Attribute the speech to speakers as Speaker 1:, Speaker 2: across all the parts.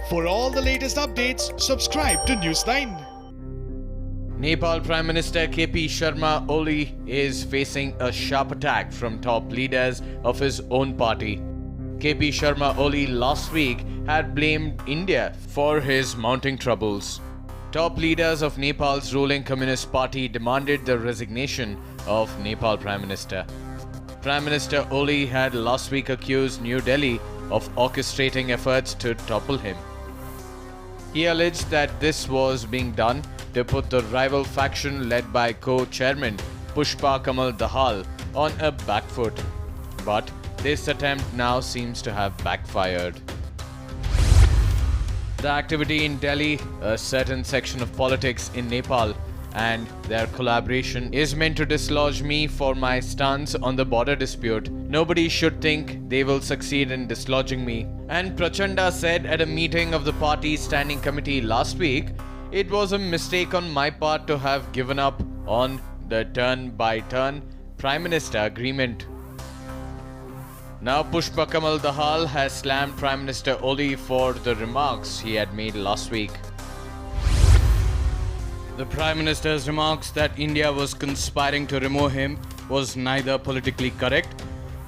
Speaker 1: For all the latest updates, subscribe to News9.
Speaker 2: Nepal Prime Minister KP Sharma Oli is facing a sharp attack from top leaders of his own party. KP Sharma Oli last week had blamed India for his mounting troubles. Top leaders of Nepal's ruling Communist Party demanded the resignation of Nepal Prime Minister. Prime Minister Oli had last week accused New Delhi of orchestrating efforts to topple him. He alleged that this was being done to put the rival faction led by co-chairman Pushpa Kamal Dahal on a back foot. But this attempt now seems to have backfired. The activity in Delhi, a certain section of politics in Nepal, and their collaboration is meant to dislodge me for my stance on the border dispute. Nobody should think they will succeed in dislodging me. And Prachanda said at a meeting of the party's standing committee last week, it was a mistake on my part to have given up on the turn-by-turn Prime Minister agreement. Now Pushpa Kamal Dahal has slammed Prime Minister Oli for the remarks he had made last week. The Prime Minister's remarks that India was conspiring to remove him was neither politically correct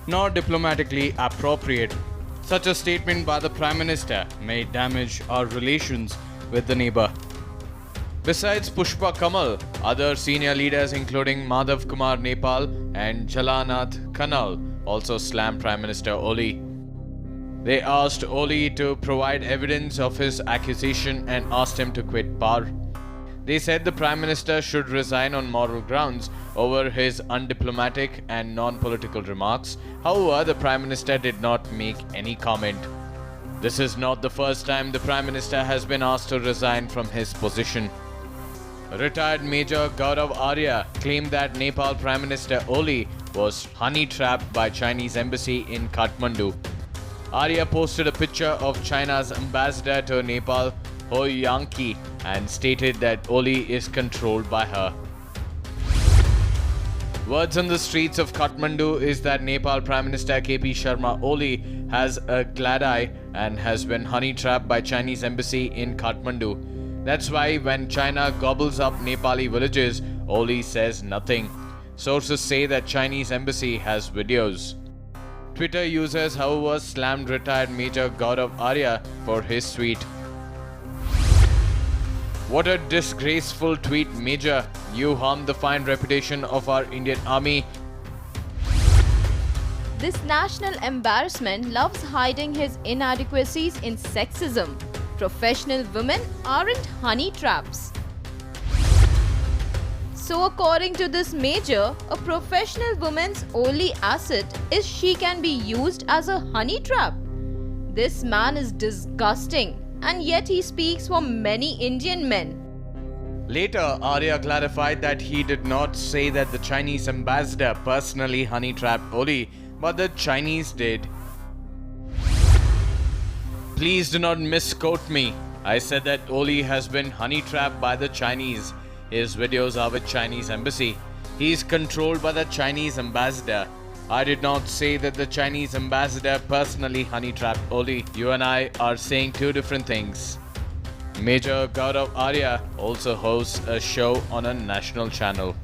Speaker 2: nor diplomatically appropriate. Such a statement by the Prime Minister may damage our relations with the neighbor. Besides Pushpa Kamal, other senior leaders including Madhav Kumar Nepal and Jalanath Kanal also slammed Prime Minister Oli. They asked Oli to provide evidence of his accusation and asked him to quit power. They said the Prime Minister should resign on moral grounds over his undiplomatic and non-political remarks. However, the Prime Minister did not make any comment. This is not the first time the Prime Minister has been asked to resign from his position. Retired Major Gaurav Arya claimed that Nepal Prime Minister Oli was honey-trapped by Chinese embassy in Kathmandu. Arya posted a picture of China's ambassador to Nepal, Ho Yang-ki, and stated that Oli is controlled by her. Words on the streets of Kathmandu is that Nepal Prime Minister KP Sharma Oli has a glad eye and has been honey-trapped by Chinese embassy in Kathmandu. That's why when China gobbles up Nepali villages, Oli says nothing. Sources say that Chinese embassy has videos. Twitter users, however, slammed retired Major Gaurav Arya for his tweet. What a disgraceful tweet, Major. You harmed the fine reputation of our Indian Army.
Speaker 3: This national embarrassment loves hiding his inadequacies in sexism. Professional women aren't honey traps. So according to this major, a professional woman's only asset is she can be used as a honey trap. This man is disgusting, and yet he speaks for many Indian men.
Speaker 2: Later, Arya clarified that he did not say that the Chinese ambassador personally honey-trapped Oli, but the Chinese did. Please do not misquote me. I said that Oli has been honey-trapped by the Chinese. His videos are with Chinese embassy. He is controlled by the Chinese ambassador. I did not say that the Chinese ambassador personally honey-trapped Oli. You and I are saying two different things. Major Gaurav Arya also hosts a show on a national channel.